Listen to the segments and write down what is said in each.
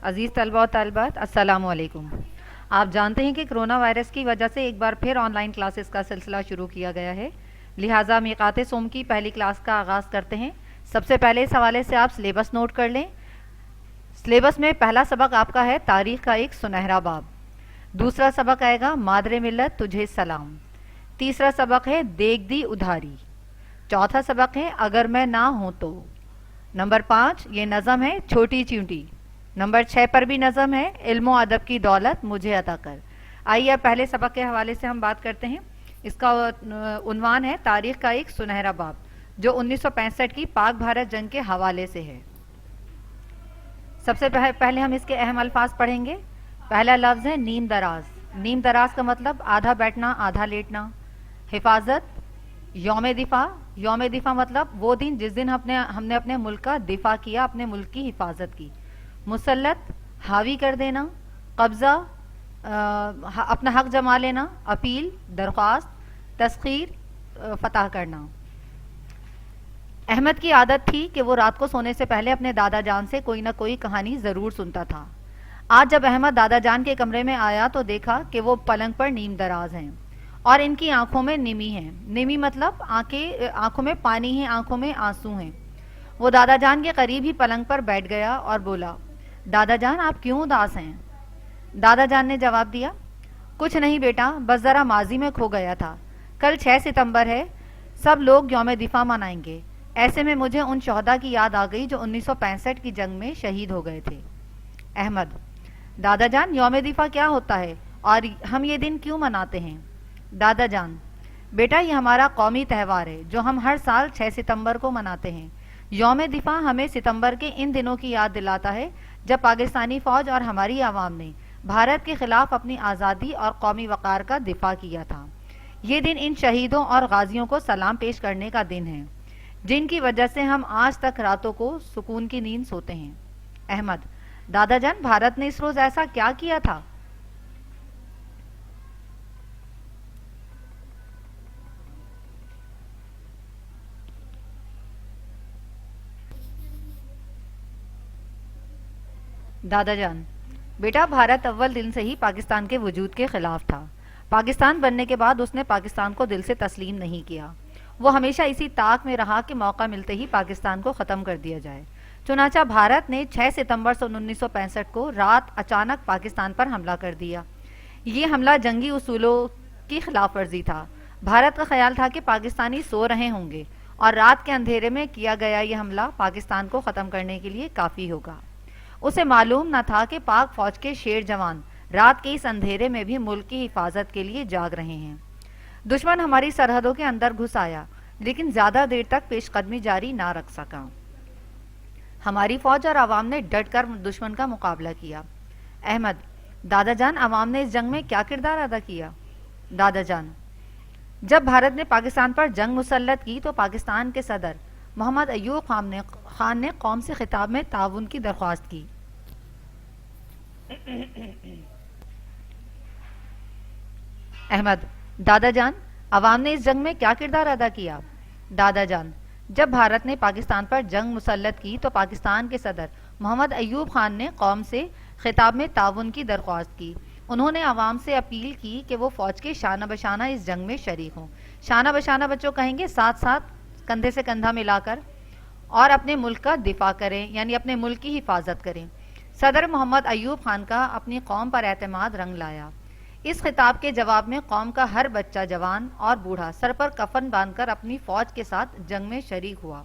عزیز طلبہ و طالبات السلام علیکم۔ آپ جانتے ہیں کہ کرونا وائرس کی وجہ سے ایک بار پھر آن لائن کلاسز کا سلسلہ شروع کیا گیا ہے، لہٰذا میقات سوم کی پہلی کلاس کا آغاز کرتے ہیں۔ سب سے پہلے اس حوالے سے آپ سلیبس نوٹ کر لیں۔ سلیبس میں پہلا سبق آپ کا ہے تاریخ کا ایک سنہرا باب، دوسرا سبق آئے گا مادر ملت تجھے سلام، تیسرا سبق ہے دیکھ دی ادھاری، چوتھا سبق ہے اگر میں نہ ہوں تو، نمبر 5 یہ نظم ہے چھوٹی چیونٹی، نمبر 6 پر بھی نظم ہے علم و ادب کی دولت مجھے عطا کر۔ آئیے اب پہلے سبق کے حوالے سے ہم بات کرتے ہیں۔ اس کا عنوان ہے تاریخ کا ایک سنہرا باب، جو 1965 کی پاک بھارت جنگ کے حوالے سے ہے۔ سب سے پہلے ہم اس کے اہم الفاظ پڑھیں گے۔ پہلا لفظ ہے نیم دراز۔ نیم دراز کا مطلب آدھا بیٹھنا آدھا لیٹنا۔ حفاظت، یوم دفاع۔ یوم دفاع مطلب وہ دن جس دن ہم نے اپنے ملک کا دفاع کیا، اپنے ملک کی حفاظت کی۔ مسلط، حاوی کر دینا۔ قبضہ، اپنا حق جما لینا۔ اپیل، درخواست۔ تسخیر، فتح کرنا۔ احمد کی عادت تھی کہ وہ رات کو سونے سے پہلے اپنے دادا جان سے کوئی نہ کوئی کہانی ضرور سنتا تھا۔ آج جب احمد دادا جان کے کمرے میں آیا تو دیکھا کہ وہ پلنگ پر نیم دراز ہیں اور ان کی آنکھوں میں نمی ہیں۔ نمی مطلب آنکھوں میں پانی ہے، آنکھوں میں آنسو ہیں۔ وہ دادا جان کے قریب ہی پلنگ پر بیٹھ گیا اور بولا، دادا جان آپ کیوں اداس ہیں؟ دادا جان نے جواب دیا، کچھ نہیں بیٹا، بس ذرا ماضی میں کھو گیا تھا۔ کل 6 ستمبر ہے، سب لوگ یوم دفاع منائیں گے، ایسے میں مجھے ان شہداء کی یاد آ گئی جو 1965 کی جنگ میں شہید ہو گئے تھے۔ احمد، دادا جان یوم دفاع کیا ہوتا ہے اور ہم یہ دن کیوں مناتے ہیں؟ دادا جان، بیٹا یہ ہمارا قومی تہوار ہے جو ہم ہر سال 6 ستمبر کو مناتے ہیں۔ یوم دفاع ہمیں ستمبر کے ان دنوں کی یاد دلاتا ہے جب پاکستانی فوج اور ہماری عوام نے بھارت کے خلاف اپنی آزادی اور قومی وقار کا دفاع کیا تھا۔ یہ دن ان شہیدوں اور غازیوں کو سلام پیش کرنے کا دن ہے جن کی وجہ سے ہم آج تک راتوں کو سکون کی نیند سوتے ہیں۔ احمد، دادا جان بھارت نے اس روز ایسا کیا کیا تھا؟ دادا جان، بیٹا بھارت اول دن سے ہی پاکستان کے وجود کے خلاف تھا۔ پاکستان بننے کے بعد اس نے پاکستان کو دل سے تسلیم نہیں کیا۔ وہ ہمیشہ اسی طاق میں رہا کہ موقع ملتے ہی پاکستان کو ختم کر دیا جائے۔ چنانچہ بھارت نے 6 ستمبر 1965 کو رات اچانک پاکستان پر حملہ کر دیا۔ یہ حملہ جنگی اصولوں کی خلاف ورزی تھا۔ بھارت کا خیال تھا کہ پاکستانی سو رہے ہوں گے اور رات کے اندھیرے میں کیا گیا یہ حملہ پاکستان کو ختم کرنے کے لیے کافی ہوگا۔ اسے معلوم نہ تھا کہ پاک فوج کے شیر جوان رات کے اس اندھیرے میں بھی ملک کی حفاظت کے لیے جاگ رہے ہیں۔ دشمن ہماری سرحدوں کے اندر گھس آیا لیکن زیادہ دیر تک پیش قدمی جاری نہ رکھ سکا۔ ہماری فوج اور عوام نے ڈٹ کر دشمن کا مقابلہ کیا۔ احمد، دادا جان عوام نے اس جنگ میں کیا کردار ادا کیا؟ دادا جان، جب بھارت نے پاکستان پر جنگ مسلط کی تو پاکستان کے صدر محمد ایوب خان نے قوم سے خطاب میں تعاون کی درخواست کی۔ احمد، دادا جان عوام نے اس جنگ میں کیا کردار ادا کیا؟ دادا جان، جب بھارت نے پاکستان پر جنگ مسلط کی تو پاکستان کے صدر محمد ایوب خان نے قوم سے خطاب میں تعاون کی درخواست کی۔ انہوں نے عوام سے اپیل کی کہ وہ فوج کے شانہ بشانہ اس جنگ میں شریک ہوں۔ شانہ بشانہ بچوں کہیں گے ساتھ ساتھ کندھے سے کندھا ملا کر، اور اپنے ملک کا دفاع کریں، یعنی اپنے ملک کی حفاظت کریں۔ صدر محمد ایوب خان کا اپنی قوم پر اعتماد رنگ لایا۔ اس خطاب کے جواب میں قوم کا ہر بچہ، جوان اور بوڑھا سر پر کفن باندھ کر اپنی فوج کے ساتھ جنگ میں شریک ہوا۔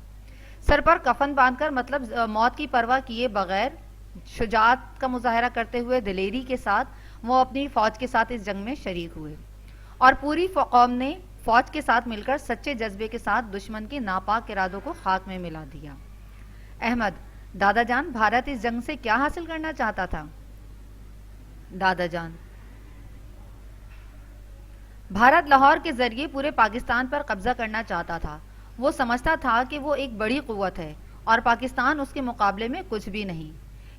سر پر کفن باندھ کر مطلب موت کی پرواہ کیے بغیر شجاعت کا مظاہرہ کرتے ہوئے دلیری کے ساتھ وہ اپنی فوج کے ساتھ اس جنگ میں شریک ہوئے، اور پوری قوم نے فوج کے ساتھ مل کر سچے جذبے کے ساتھ دشمن کے ناپاک ارادوں کو خاک میں ملا دیا۔ احمد، دادا جان بھارت اس جنگ سے کیا حاصل کرنا چاہتا تھا؟ دادا جان، بھارت لاہور کے ذریعے پورے پاکستان پر قبضہ کرنا چاہتا تھا۔ وہ سمجھتا تھا کہ وہ ایک بڑی قوت ہے اور پاکستان اس کے مقابلے میں کچھ بھی نہیں۔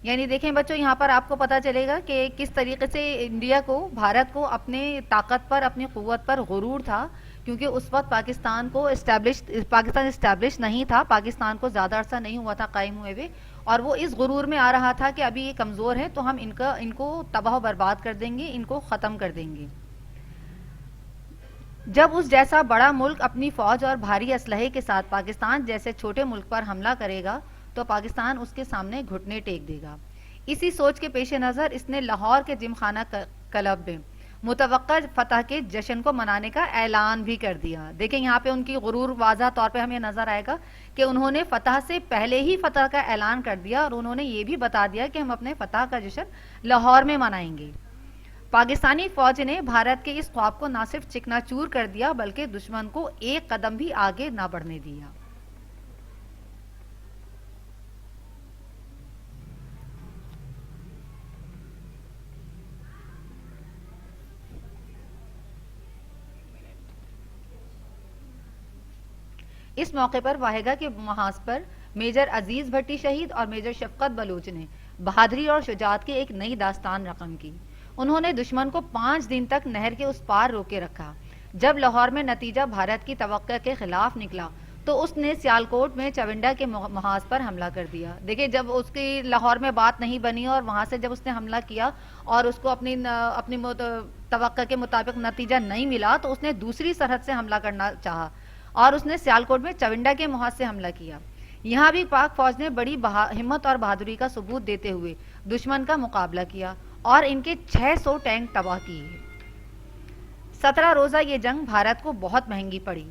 یعنی دیکھیں بچوں، یہاں پر آپ کو پتا چلے گا کہ کس طریقے سے انڈیا کو، بھارت کو اپنے طاقت پر، اپنی قوت پر غرور تھا، کیونکہ اس وقت پاکستان اسٹیبلش نہیں تھا، پاکستان کو زیادہ عرصہ نہیں ہوا تھا قائم ہوئے ہوئے۔ اور وہ اس غرور میں آ رہا تھا کہ ابھی یہ کمزور ہے تو ہم ان کو تباہ و برباد کر دیں گے، ان کو ختم کر دیں گے۔ جب اس جیسا بڑا ملک اپنی فوج اور بھاری اسلحے کے ساتھ پاکستان جیسے چھوٹے ملک پر حملہ کرے گا تو پاکستان اس کے سامنے گھٹنے ٹیک دے گا۔ اسی سوچ کے پیش نظر اس نے لاہور کے جم خانہ کلب میں متوقع فتح کے جشن کو منانے کا اعلان بھی کر دیا۔ دیکھیں یہاں پہ ان کی غرور واضح طور پہ ہمیں نظر آئے گا کہ انہوں نے فتح سے پہلے ہی فتح کا اعلان کر دیا، اور انہوں نے یہ بھی بتا دیا کہ ہم اپنے فتح کا جشن لاہور میں منائیں گے۔ پاکستانی فوج نے بھارت کے اس خواب کو نہ صرف چکنا چور کر دیا بلکہ دشمن کو ایک قدم بھی آگے نہ بڑھنے دیا۔ اس موقع پر واہگہ کے محاذ پر میجر عزیز بھٹی شہید اور میجر شفقت بلوچ نے بہادری اور شجاعت کی ایک نئی داستان رقم کی۔ انہوں نے دشمن کو 5 دن تک نہر کے اس پار روکے رکھا۔ جب لاہور میں نتیجہ بھارت کی توقع کے خلاف نکلا تو اس نے سیالکوٹ میں چونڈا کے محاذ پر حملہ کر دیا۔ دیکھیں جب اس کی لاہور میں بات نہیں بنی اور وہاں سے جب اس نے حملہ کیا اور اس کو اپنی توقع کے مطابق نتیجہ نہیں ملا تو اس نے دوسری سرحد سے حملہ کرنا چاہا اور اس نے سیالکوٹ میں چونڈا کے محاذ سے حملہ کیا۔ یہاں بھی پاک فوج نے بڑی ہمت اور بہادری کا ثبوت دیتے ہوئے دشمن کا مقابلہ کیا اور ان کے 600 ٹینک تباہ کیے۔ 17 روزہ یہ جنگ بھارت کو بہت مہنگی پڑی۔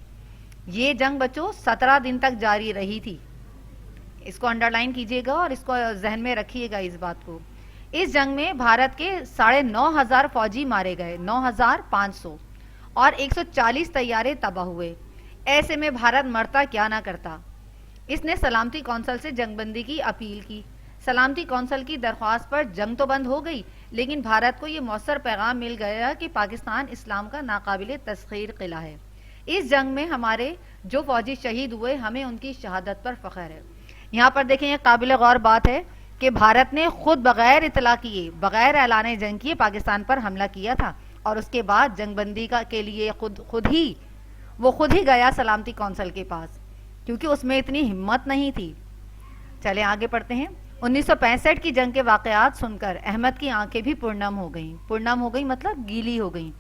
یہ جنگ بچوں 17 دن تک جاری رہی تھی۔ اس کو انڈر لائن کیجئے گا اور اس کو ذہن میں رکھیے گا اس بات کو۔ اس جنگ میں بھارت کے 9,500 فوجی مارے گئے، 9,500، اور 140 طیارے تباہ ہوئے۔ ایسے میں بھارت مرتا کیا نہ کرتا۔ اس نے سلامتی کونسل سے جنگ بندی کی اپیل کی۔ سلامتی کونسل کی درخواست پر جنگ تو بند ہو گئی، لیکن بھارت کو یہ مؤثر پیغام مل گیا کہ پاکستان اسلام کا ناقابل تسخیر قلعہ ہے۔ اس جنگ میں ہمارے جو فوجی شہید ہوئے ہمیں ان کی شہادت پر فخر ہے۔ یہاں پر دیکھیں یہ قابل غور بات ہے کہ بھارت نے خود بغیر اطلاع کیے، بغیر اعلان جنگ کیے پاکستان پر حملہ کیا تھا، اور اس کے بعد جنگ بندی کے لیے خود ہی گیا سلامتی کونسل کے پاس، کیونکہ اس میں اتنی ہمت نہیں تھی۔ چلیں آگے پڑھتے ہیں۔ 1965 کی جنگ کے واقعات سن کر احمد کی آنکھیں بھی پرنم ہو گئیں۔ پرنم ہو گئی مطلب گیلی ہو گئیں۔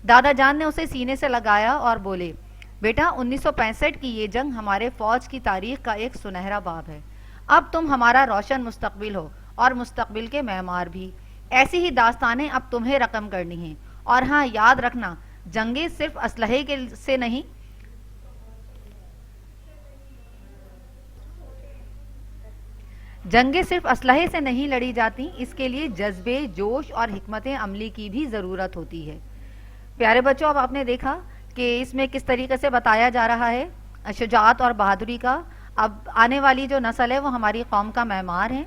دادا جان نے اسے سینے سے لگایا اور بولے، بیٹا 1965 کی یہ جنگ ہمارے فوج کی تاریخ کا ایک سنہرا باب ہے۔ اب تم ہمارا روشن مستقبل ہو اور مستقبل کے معمار بھی۔ ایسی ہی داستانیں اب تمہیں رقم کرنی ہیں، اور ہاں یاد رکھنا جنگیں صرف اسلحے سے نہیں جنگیں صرف اسلحے سے نہیں لڑی جاتی، اس کے لیے جذبے، جوش اور حکمت عملی کی بھی ضرورت ہوتی ہے۔ پیارے بچوں، اب آپ نے دیکھا کہ اس میں کس طریقے سے بتایا جا رہا ہے شجاعت اور بہادری کا۔ اب آنے والی جو نسل ہے وہ ہماری قوم کا معمار ہے،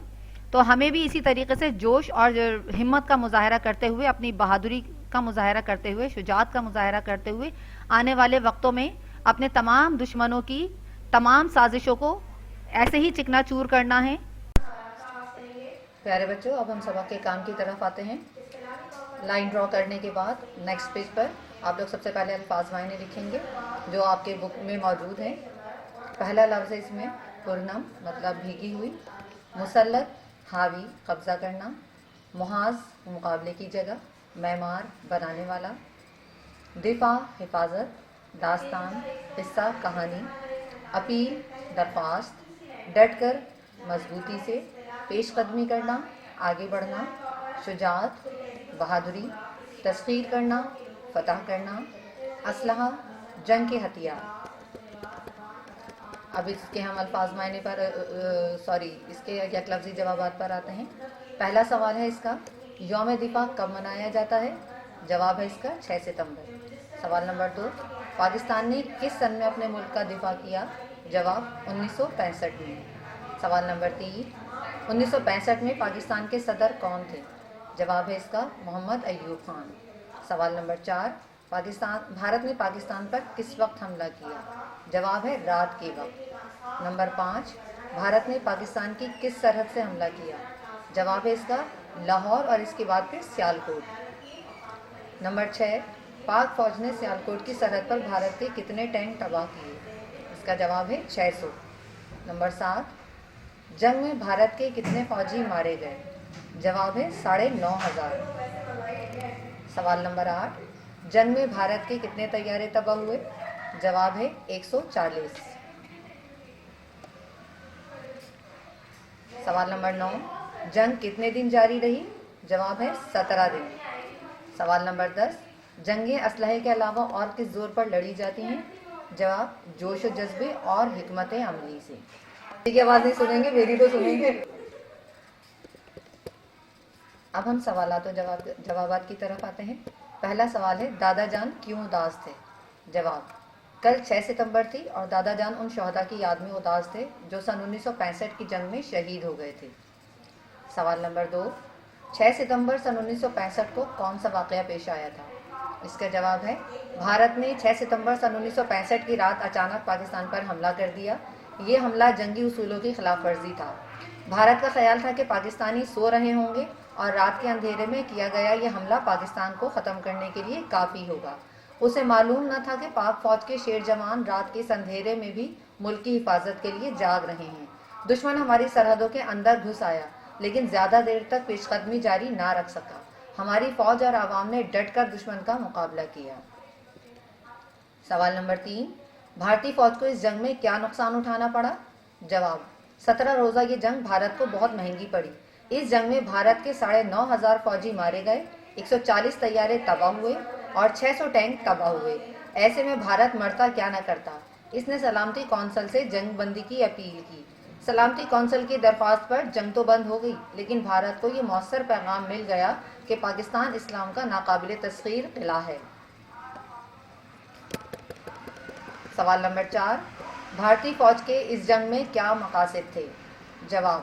تو ہمیں بھی اسی طریقے سے جوش اور ہمت کا مظاہرہ کرتے ہوئے، اپنی بہادری کا مظاہرہ کرتے ہوئے، شجاعت کا مظاہرہ کرتے ہوئے آنے والے وقتوں میں اپنے تمام دشمنوں کی تمام سازشوں کو ایسے ہی چکنا چور کرنا ہے۔ پیارے بچوں، اب ہم سبق کے کام کی طرف آتے ہیں۔ لائن ڈرا کرنے کے بعد نیکسٹ پیج پر آپ لوگ سب سے پہلے الفاظ معنی لکھیں گے جو آپ کے بک میں موجود ہیں۔ پہلا لفظ ہے اس میں پرنم مطلب بھیگی ہوئی، مسلط حاوی قبضہ کرنا، محاذ مقابلے کی جگہ، معمار بنانے والا، دفاع حفاظت، داستان قصہ کہانی، اپیل درخواست، ڈٹ کر مضبوطی سے، پیش قدمی کرنا آگے بڑھنا، شجاعت بہادری، تسخیر کرنا فتح کرنا، اسلحہ جنگ کے ہتھیار۔ اب اس کے ہم الفاظ معنی پر اس کے یک لفظی جوابات پر آتے ہیں۔ پہلا سوال ہے اس کا، یوم دفاع کب منایا جاتا ہے؟ جواب ہے اس کا 6 ستمبر۔ سوال نمبر 2، پاکستان نے کس سن میں اپنے ملک کا دفاع کیا؟ جواب 1965 میں۔ سوال نمبر 3، 1965 میں پاکستان کے صدر کون تھے؟ جواب ہے اس کا محمد ایوب خان۔ سوال نمبر 4، بھارت نے پاکستان پر کس وقت حملہ کیا؟ جواب ہے رات کے وقت۔ نمبر 5، بھارت نے پاکستان کی کس سرحد سے حملہ کیا؟ جواب ہے اس کا لاہور اور اس کے بعد پھر سیالکوٹ۔ نمبر 6، پاک فوج نے سیالکوٹ کی سرحد پر بھارت کے کتنے ٹینک تباہ کیے؟ اس کا جواب ہے 600۔ نمبر 7، جنگ میں بھارت کے کتنے فوجی مارے گئے؟ جواب ہے 9,500۔ سوال نمبر 8، جنگ میں بھارت کے کتنے طیارے تباہ ہوئے؟ جواب ہے 140۔ سوال نمبر 9، جنگ کتنے دن جاری رہی؟ جواب ہے 17 دن۔ سوال نمبر 10، جنگیں اسلحے کے علاوہ اور کس زور پر لڑی جاتی ہیں؟ جواب جوش و جذبے اور حکمت عملی سے۔ کی آواز نہیں سنیں گے، میری تو سنیں گے۔ اب ہم سوالات و جوابات کی طرف آتے ہیں۔ پہلا سوال ہے، دادا جان کیوں اداس تھے؟ جواب، کل 6 ستمبر تھی اور دادا جان ان شہداء کی یاد میں اداس تھے جو سن 1965 کی جنگ میں شہید ہو گئے تھے۔ سوال نمبر 2، 6 ستمبر سن 1965 کو کون سا واقعہ پیش آیا تھا؟ اس کا جواب ہے، بھارت نے 6 ستمبر سن 1965 کی رات اچانک پاکستان پر حملہ کر دیا۔ یہ حملہ جنگی اصولوں کی خلاف ورزی تھا۔ بھارت کا خیال تھا کہ پاکستانی سو رہے ہوں گے اور رات کے اندھیرے میں کیا گیا یہ حملہ پاکستان کو ختم کرنے کے لیے کافی ہوگا۔ اسے معلوم نہ تھا کہ پاک فوج کے شیر جوان رات کے اس اندھیرے میں بھی ملک کی حفاظت کے لیے جاگ رہے ہیں۔ دشمن ہماری سرحدوں کے اندر گھس آیا لیکن زیادہ دیر تک پیش قدمی جاری نہ رکھ سکا۔ ہماری فوج اور عوام نے ڈٹ کر دشمن کا مقابلہ کیا۔ سوال نمبر 3، بھارتی فوج کو اس جنگ میں کیا نقصان اٹھانا پڑا؟ جواب، 17 روزہ یہ جنگ بھارت کو بہت مہنگی پڑی۔ اس جنگ میں بھارت کے 9,500 فوجی مارے گئے، 140 طیارے تباہ ہوئے اور 600 ٹینک تباہ ہوئے۔ ایسے میں بھارت مرتا کیا نہ کرتا۔ اس نے سلامتی کونسل سے جنگ بندی کی اپیل کی۔ سلامتی کونسل کی درخواست پر جنگ تو بند ہو گئی لیکن بھارت کو یہ مؤثر پیغام مل گیا کہ پاکستان اسلام کا ناقابل تسخیر قلعہ ہے۔ سوال نمبر 4، بھارتی فوج کے اس جنگ میں کیا مقاصد تھے؟ جواب،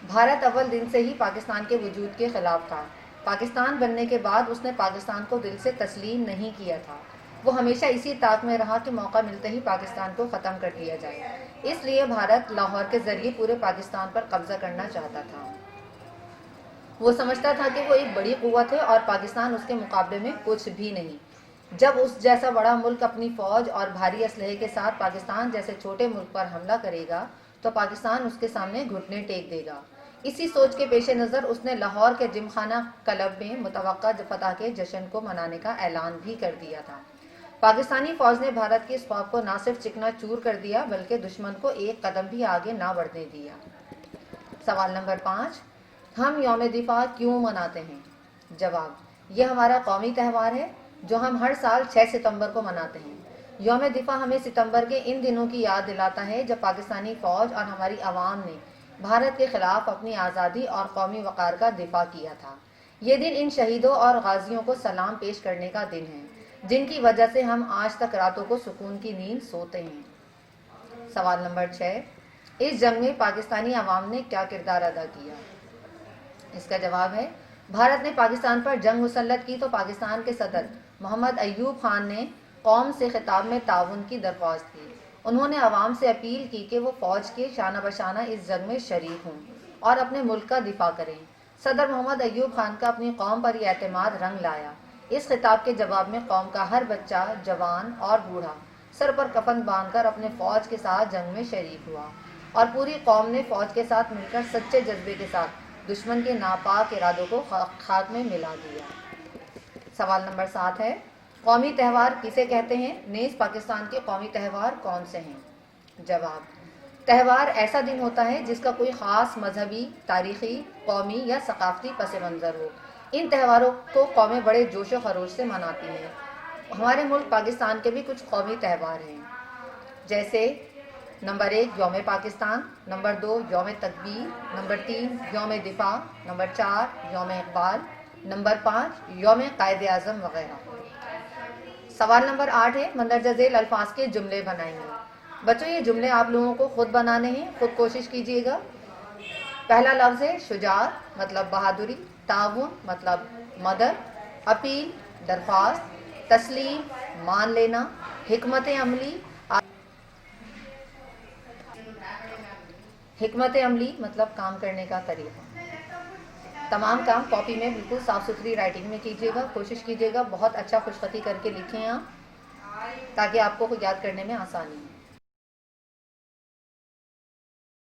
بھارت اول دن سے ہی پاکستان کے وجود کے خلاف تھا۔ پاکستان بننے کے بعد اس نے پاکستان کو دل سے تسلیم نہیں کیا تھا۔ وہ ہمیشہ اسی طاق میں رہا کہ موقع ملتے ہی پاکستان کو ختم کر دیا جائے۔ اس لیے بھارت لاہور کے ذریعے پورے پاکستان پر قبضہ کرنا چاہتا تھا۔ وہ سمجھتا تھا کہ وہ ایک بڑی قوت ہے اور پاکستان اس کے مقابلے میں کچھ بھی نہیں۔ جب اس جیسا بڑا ملک اپنی فوج اور بھاری اسلحے کے ساتھ پاکستان جیسے چھوٹے ملک پر حملہ کرے گا تو پاکستان اس کے سامنے گھٹنے ٹیک دے گا۔ اسی سوچ کے پیش نظر اس نے لاہور کے جم خانہ کلب میں متوقع فتح کے جشن کو منانے کا اعلان بھی کر دیا تھا۔ پاکستانی فوج نے بھارت کے اس خواب کو نہ صرف چکنا چور کر دیا بلکہ دشمن کو ایک قدم بھی آگے نہ بڑھنے دیا۔ سوال نمبر 5، ہم یوم دفاع کیوں مناتے ہیں؟ جواب، یہ ہمارا قومی تہوار ہے جو ہم ہر سال 6 ستمبر کو مناتے ہیں۔ یوم دفاع ہمیں ستمبر کے ان دنوں کی یاد دلاتا ہے جب پاکستانی فوج اور ہماری عوام نے بھارت کے خلاف اپنی آزادی اور قومی وقار کا دفاع کیا تھا۔ یہ دن ان شہیدوں اور غازیوں کو سلام پیش کرنے کا دن ہے جن کی وجہ سے ہم آج تک راتوں کو سکون کی نیند سوتے ہیں۔ سوال نمبر 6، اس جنگ میں پاکستانی عوام نے کیا کردار ادا کیا؟ اس کا جواب ہے، بھارت نے پاکستان پر جنگ مسلط کی تو پاکستان کے صدر محمد ایوب خان نے قوم سے خطاب میں تعاون کی درخواست کی۔ انہوں نے عوام سے اپیل کی کہ وہ فوج کے شانہ بشانہ اس جنگ میں شریک ہوں اور اپنے ملک کا دفاع کریں۔ صدر محمد ایوب خان کا اپنی قوم پر یہ اعتماد رنگ لایا۔ اس خطاب کے جواب میں قوم کا ہر بچہ، جوان اور بوڑھا سر پر کفن باندھ کر اپنے فوج کے ساتھ جنگ میں شریک ہوا اور پوری قوم نے فوج کے ساتھ مل کر سچے جذبے کے ساتھ دشمن کے ناپاک ارادوں کو خاک میں ملا دیا۔ سوال نمبر 7 ہے، قومی تہوار کسے کہتے ہیں؟ نیز پاکستان کے قومی تہوار کون سے ہیں؟ جواب، تہوار ایسا دن ہوتا ہے جس کا کوئی خاص مذہبی، تاریخی، قومی یا ثقافتی پس منظر ہو۔ ان تہواروں کو قومیں بڑے جوش و خروش سے مناتی ہیں۔ ہمارے ملک پاکستان کے بھی کچھ قومی تہوار ہیں، جیسے نمبر 1 یوم پاکستان، نمبر 2 یوم تکبیر، نمبر 3 یوم دفاع، نمبر 4 یوم اقبال، نمبر 5 یوم قائد اعظم وغیرہ۔ سوال نمبر 8 ہے، مندرجہ ذیل الفاظ کے جملے بنائیے۔ بچوں یہ جملے آپ لوگوں کو خود بنانے ہیں، خود کوشش کیجیے گا۔ پہلا لفظ ہے شجاعت، مطلب بہادری، تعاون مطلب مدد، اپیل درخواست، تسلیم مان لینا، حکمت عملی مطلب کام کرنے کا طریقہ۔ تمام کام کاپی میں بالکل صاف ستھری رائٹنگ میں کیجیے گا، کوشش کیجیے گا بہت اچھا خوش خطی کر کے لکھیں آپ تاکہ آپ کو یاد کرنے میں آسانی ہو۔